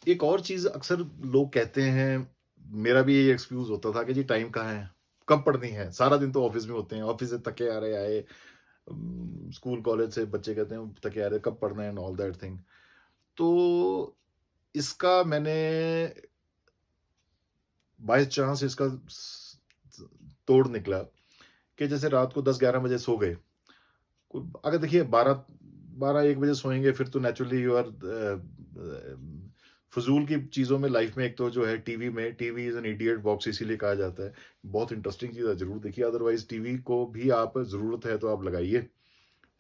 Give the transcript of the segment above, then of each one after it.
एक और चीज़ अक्सर लोग कहते हैं, मेरा भी यही एक्सक्यूज़ होता था कि जी टाइम कहाँ है? कब पढ़नी है? सारा दिन तो ऑफ़िस में होते हैं, ऑफ़िस से थके आ रहे आए, स्कूल कॉलेज से बच्चे कहते हैं थके आ रहे, कब पढ़ना है एंड ऑल दैट थिंग। तो इसका मैंने बाय चांस इसका तोड़ निकला कि जैसे रात को 10-11 बजे सो गए। अगर देखिए 12-1 बजे सोएंगे फिर तो नेचुरली यू आर फजूल की चीज़ों में लाइफ में एक तो जो है TV is an idiot box इसीलिए कहा जाता है। बहुत इंटरेस्टिंग चीज़ है, ज़रूर देखिए, अदरवाइज़ टीवी को भी आप ज़रूरत है तो आप लगाइए,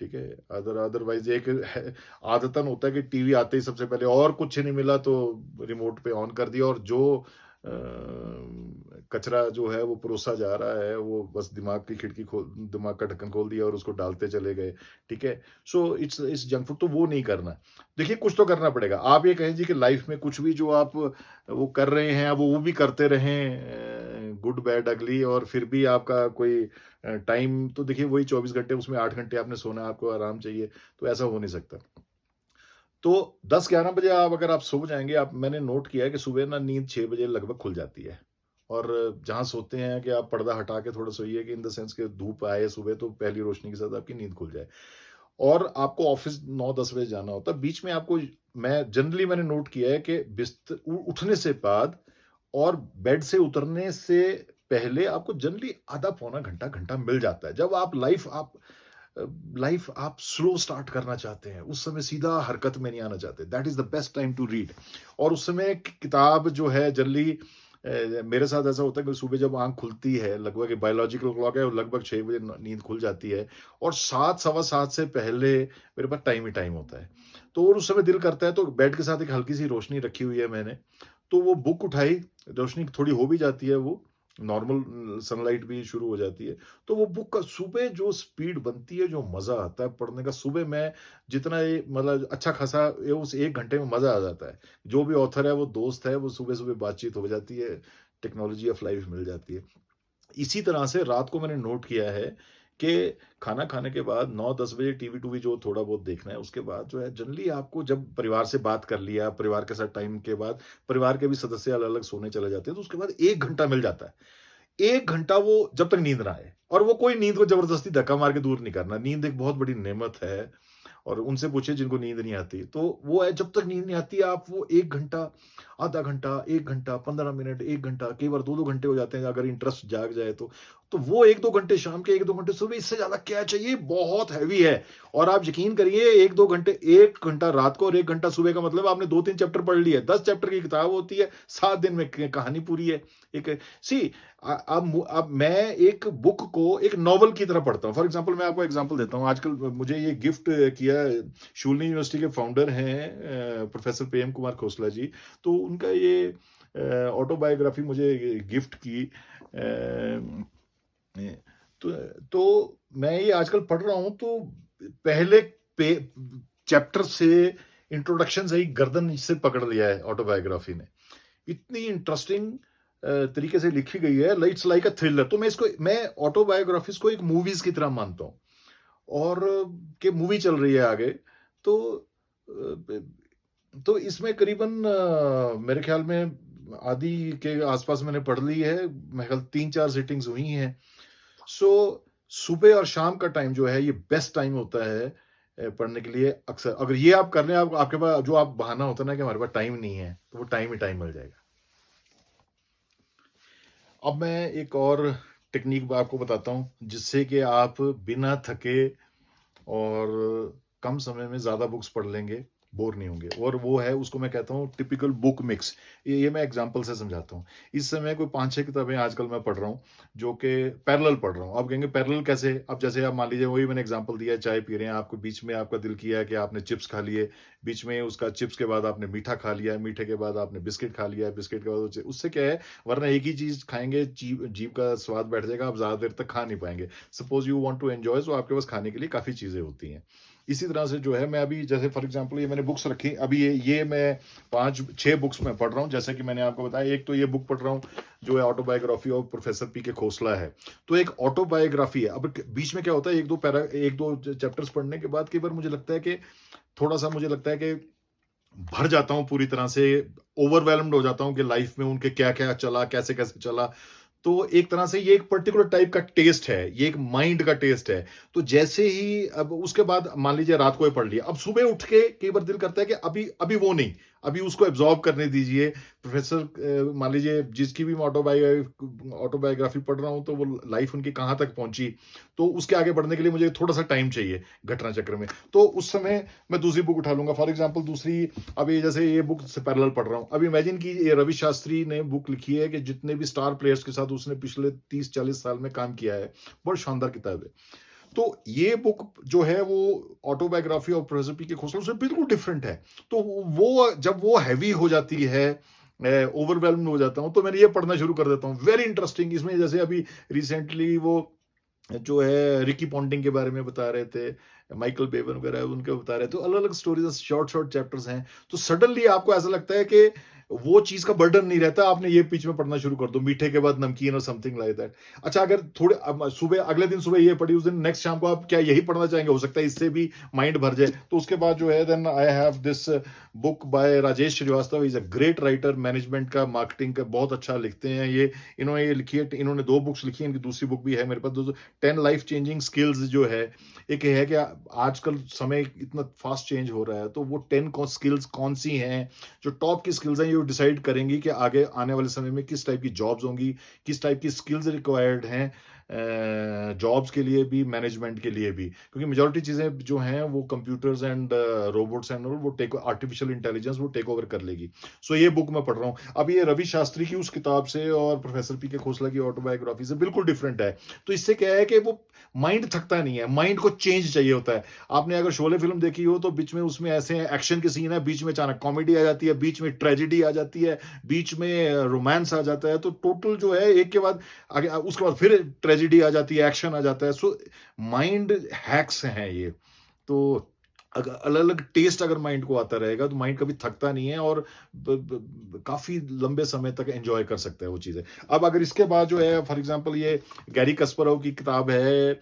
ठीक है? अदरवाइज़ एक है, आदतन होता है कि टीवी आते ही सबसे पहले और कुछ नहीं मिला तो रिमोट पे ऑन कर दिया और जो अ, कचरा जो है वो परोसा जा रहा है, वो बस दिमाग का ढक्कन खोल दिया और उसको डालते चले गए, ठीक है? सो इट्स जंक फूड, तो वो नहीं करना है। देखिए कुछ तो करना पड़ेगा। आप ये कहें जी कि लाइफ़ में कुछ भी जो आप वो कर रहे हैं, आप वो भी करते रहें, गुड, बैड, अगली, और फिर भी आपका कोई टाइम तो देखिए वही 24 घंटे, उसमें 8 घंटे आपने सोना है, आपको आराम चाहिए, तो ऐसा हो नहीं सकता। तो 10-11 बजे अगर आप सो जाएँगे, आप मैंने नोट किया है कि सुबह ना नींद 6 बजे लगभग खुल जाती है। और जहाँ सोते हैं कि आप पर्दा हटा के थोड़ा सोइए कि इन द सेंस कि धूप आए सुबह तो पहली रोशनी के साथ आपकी नींद खुल जाए। और आपको ऑफ़िस 9-10 बजे जाना होता है। बीच में आपको मैंने नोट किया है कि उठने से बाद और बेड से उतरने से पहले आपको जनरली आधा पौना घंटा, घंटा मिल जाता है। जब लाइफ आप स्लो स्टार्ट करना चाहते हैं, उस समय सीधा हरकत में नहीं आना चाहते, that is the best time to read. और उस समय किताब जो है जनरली मेरे साथ ऐसा होता है कि सुबह जब आँख खुलती है, लगभग बायोलॉजिकल क्लॉक है, लगभग 6 बजे न नींद खुल जाती है और 7 सवा 7 से पहले मेरे पास टाइम ही टाइम होता है। तो और उस समय दिल करता है तो बेड के साथ एक हल्की-सी रोशनी रखी हुई है मैंने, तो वो बुक उठाई, रोशनी थोड़ी हो भी जाती है वो, नॉर्मल सनलाइट भी शुरू हो जाती है। तो वो बुक का सुबह जो स्पीड बनती है, जो मज़ा आता है पढ़ने का, सुबह मैं जितना ये मतलब अच्छा खासा ये उस 1 घंटे में मज़ा आ जाता है। जो भी ऑथर है, वो दोस्त है, वो सुबह-सुबह बातचीत हो जाती है, टेक्नोलॉजी ऑफ लाइफ मिल जाती है। इसी तरह से रात को मैंने नोट किया है कि खाना खाने के बाद 9-10 बजे टीवी-टूवी जो थोड़ा बहुत देखना है, उसके बाद जो है जनरली आपको जब परिवार से बात कर लिया, परिवार के साथ टाइम के बाद, परिवार के भी सदस्य अलग-अलग सोने चले जाते हैं, तो उसके बाद 1 घंटा मिल जाता है। 1 घंटा वो जब तक नींद ना आए, और वो कोई नींद को ज़बरदस्ती धक्का मार के दूर नहीं करना। नींद एक बहुत बड़ी नेमत है और उनसे पूछिए जिनको नींद नहीं आती। तो वो है, जब तक नींद नहीं आती आप वो 1 घंटा, आधा घंटा, 1 घंटा, 15 मिनट, 1 घंटा, कई बार 2-2 घंटे हो जाते हैं अगर इंटरेस्ट जाग जाए तो। तो वो 1-2 घंटे शाम के, 1-2 घंटे सुबह, इससे ज़्यादा क्या चाहिए? बहुत हेवी है। और आप यकीन करिए 1-2 घंटे, 1 घंटा रात को और 1 घंटा सुबह का मतलब आपने 2-3 चैप्टर पढ़ लिए। 10 चैप्टर की किताब होती है, 7 दिन में क कहानी पूरी है। एक सी अब मैं एक बुक को एक नॉवल की तरह पढ़ता हूँ। फॉर एग्ज़ाम्पल मैं आपको एग्ज़ाम्पल देता हूँ। आजकल मुझे ये गिफ्ट किया शूलिनी यूनिवर्सिटी के फाउंडर हैं प्रोफ़ेसर प्रेम कुमार खोसला जी। तो उनका ये ऑटोबायोग्राफ़ी मुझे गिफ्ट की। ए, तो मैं ये आजकल पढ़ रहा हूँ तो पहले पे चैप्टर से, इंट्रोडक्शन से ही गर्दन इससे पकड़ लिया है ऑटोबायोग्राफ़ी ने। इतनी इंटरेस्टिंग तरीके से लिखी गई है, इट्स लाइक अ थ्रिलर। तो मैं ऑटोबायोग्राफीज़ को एक मूवीज़ की तरह मानता हूँ और कि मूवी चल रही है आगे। तो इसमें करीबन मेरे ख्याल में आधी के आसपास मैंने पढ़ ली है। मेरे ख्याल 3-4 सिटिंग्स हुई हैं। सो सुबह और शाम का टाइम जो है ये बेस्ट टाइम होता है पढ़ने के लिए। अक्सर अगर ये आप कर लें, आपके पास जो आप बहाना होता है ना कि हमारे पास टाइम नहीं है, तो वो टाइम ही टाइम मिल जाएगा। अब मैं एक और टेक्नीक आपको बताता हूँ, जिससे कि आप बिना थके और कम समय में ज़्यादा बुक्स पढ़ लेंगे, बोर नहीं होंगे। और वो है, उसको मैं कहता हूँ टिपिकल बुक मिक्स। ये मैं एग्ज़ाम्पल से समझाता हूँ। इस समय कोई 5-6 किताबें आजकल मैं पढ़ रहा हूँ, जो कि पैरेलल पढ़ रहा हूँ। आप कहेंगे पैरेलल कैसे? अब जैसे आप मान लीजिए वही मैंने एग्ज़ाम्पल दिया, चाय पी रहे हैं, आपको बीच में आपका दिल किया है कि आपने चिप्स खा लिए, बीच में उसका चिप्स के बाद आपने मीठा खा लिया, मीठे के बाद आपने बिस्किट खा लिया, बिस्किट के बाद उससे क्या है, वरना एक ही चीज़ खाएँगे, जीभ जीभ का स्वाद बैठ जाएगा, आप ज़्यादा देर तक खा नहीं पाएँगे। Suppose you want to enjoy, so आपके पास खाने के लिए काफ़ी चीज़ें होती हैं। इसी तरह से जो है, मैं अभी जैसे फॉर एग्ज़ाम्पल ये मैंने बुक्स रखी, अभी ये मैं 5-6 बुक्स मैं पढ़ रहा हूँ, जैसे कि मैंने आपको बताया। एक तो ये बुक पढ़ रहा हूँ, जो है ऑटोबायोग्राफी ऑफ प्रोफेसर पी के खोसला है। तो एक ऑटोबायोग्राफी है। अब बीच में क्या होता है, 1-2 चैप्टर्स पढ़ने के बाद कई बार मुझे लगता है कि भर जाता हूँ पूरी तरह से, ओवरवेल्म्ड हो जाता हूँ कि लाइफ में उनके क्या-क्या चला, कैसे-कैसे चला। तो एक तरह से ये एक पर्टिकुलर टाइप का टेस्ट है, ये एक माइंड का टेस्ट है। तो जैसे ही अब उसके बाद मान लीजिए रात को ही पढ़ लिया, अब सुबह उठ के कई बार दिल करता है कि अभी अभी वो नहीं, अभी उसको एब्ज़ॉर्ब करने दीजिए। प्रोफ़ेसर मान लीजिए जिसकी भी मैं ऑटोबायोग्राफ़ी पढ़ रहा हूँ, तो वो लाइफ़ उनकी कहाँ तक पहुँची, तो उसके आगे बढ़ने के लिए मुझे थोड़ा-सा टाइम चाहिए घटना चक्र में। तो उस समय मैं दूसरी बुक उठा लूँगा। फॉर एग्ज़ाम्पल दूसरी, अभी जैसे ये बुक से पैरेलल पढ़ रहा हूँ। अब इमेजिन कीजिए, ये रवि शास्त्री ने बुक लिखी है कि जितने भी स्टार प्लेयर्स के साथ उसने पिछले 30-40 साल में काम किया है। बहुत शानदार किताब है। तो ये बुक जो है वो ऑटोबायोग्राफी ऑफ प्रोफेसर पी के खोसला से बिल्कुल डिफरेंट है। तो वो जब वो हेवी हो जाती है, ओवरवेल्म्ड हो जाता हूँ, तो मैंने ये पढ़ना शुरू कर देता हूँ। Very interesting. इसमें जैसे अभी रिसेंटली वो जो है रिकी पॉन्टिंग के बारे में बता रहे थे, माइकल बेवन वगैरह उनके बता रहे थे, तो अलग-अलग स्टोरीज़, शॉर्ट-शॉर्ट चैप्टर्स हैं। तो सडनली आपको ऐसा लगता है कि वो चीज़ का बर्डन नहीं रहता, आपने ये बीच में पढ़ना शुरू कर दो, मीठे के बाद नमकीन और समथिंग लाइक दैट। अच्छा, अगर थोड़े अब सुबह अगले दिन सुबह ये पढ़ी, उस दिन नेक्स्ट शाम को आप क्या यही पढ़ना चाहेंगे? हो सकता है इससे भी माइंड भर जाए। तो उसके बाद जो है, then I have this book by Rajesh Shrivastava, he is a great writer, management का, मार्केटिंग का बहुत अच्छा लिखते हैं ये। इन्होंने ये लिखी है, इन्होंने 2 बुक्स लिखी हैं, इनकी दूसरी बुक भी है मेरे पास। दो 10 लाइफ चेंजिंग स्किल्स जो है, एक ये है कि आजकल समय इतना फास्ट चेंज हो रहा है, तो वो 10 स्किल्स कौन सी हैं, जो टॉप की स्किल्स हैं, ये डिसाइड करेंगी कि आगे आने वाले समय में किस टाइप की जॉब्स होंगी, किस टाइप की स्किल्स रिक्वायर्ड हैं, जॉब्स के लिए भी, मैनेजमेंट के लिए भी। क्योंकि मेजॉरिटी चीज़ें जो हैं वो कंप्यूटर्स एंड रोबोट्स एंड वो टेक आर्टिफिशियल इंटेलिजेंस वो टेक ओवर कर लेगी। सो ये बुक मैं पढ़ रहा हूँ। अब ये रवि शास्त्री की उस किताब से और प्रोफेसर पी के खोसला की ऑटोबायोग्राफी से बिल्कुल डिफरेंट है। तो इससे क्या है कि वो माइंड थकता नहीं है, माइंड को चेंज चाहिए होता है। आपने अगर शोले फ़िल्म देखी हो, तो बीच में उसमें ऐसे एक्शन के सीन है, बीच में अचानक कॉमेडी आ जाती है, बीच में ट्रेजेडी आ जाती है, बीच में रोमांस आ जाता है, तो टोटल जो है एक के बाद आगे उसके बाद फिर ट्रेजेडी आ जाती है, एक्शन आ जाता है। सो माइंड हैक्स हैं ये। तो अलग-अलग टेस्ट अगर माइंड को आता रहेगा, तो माइंड कभी थकता नहीं है और काफ़ी लंबे समय तक एन्जॉय कर सकता है वो चीज़ें। अब अगर इसके बाद जो है, फॉर एग्ज़ाम्पल ये गैरी कस्परोव की किताब है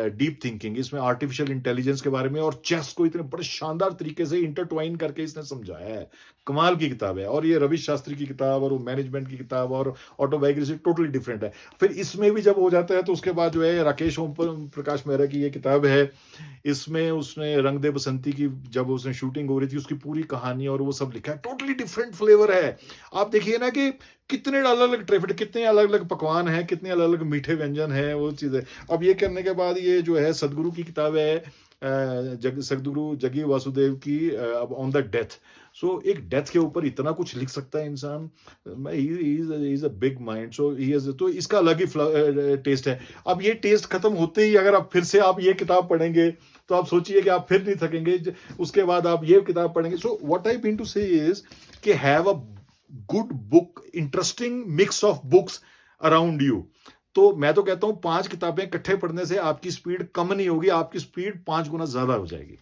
डीप थिंकिंग। इसमें आर्टिफिशियल इंटेलिजेंस के बारे में और चेस को इतने बड़े शानदार तरीके से इंटरट्वाइन करके इसने समझाया है। कमाल की किताब है। और ये रवि शास्त्री की किताब और वो मैनेजमेंट की किताब और ऑटोबायोग्राफी टोटली डिफरेंट है। फिर इसमें भी जब हो जाता है, तो उसके बाद जो है राकेश ओम प्रकाश मेहरा की ये किताब है। इसमें उसने रंग दे बसंती की जब उसने शूटिंग हो रही थी, उसकी पूरी कहानी और वो सब लिखा है। टोटली डिफरेंट फ्लेवर है। आप देखिए ना कि कितने अलग-अलग ट्रेफिड, कितने अलग-अलग पकवान हैं, कितने अलग-अलग मीठे व्यंजन हैं, वो चीज़ें। अब ये करने के बाद ये जो है सद्गुरु की किताब है, जग सद्गुरु जग्गी वासुदेव की, अब ऑन द डेथ। सो एक डेथ के ऊपर इतना कुछ लिख सकता है इंसान। ही is a big mind, so he is, तो इसका अलग ही टेस्ट है। अब ये टेस्ट खत्म होते ही अगर आप फिर से आप ये किताब पढ़ेंगे, तो आप सोचिए कि आप फिर नहीं थकेंगे। उसके बाद आप ये किताब पढ़ेंगे। So what I mean to say is कि have a good book, interesting mix of books around you. तो मैं तो कहता हूं 5 किताबें इकट्ठे पढ़ने से आपकी स्पीड कम नहीं होगी, आपकी स्पीड 5 गुना ज्यादा हो जाएगी।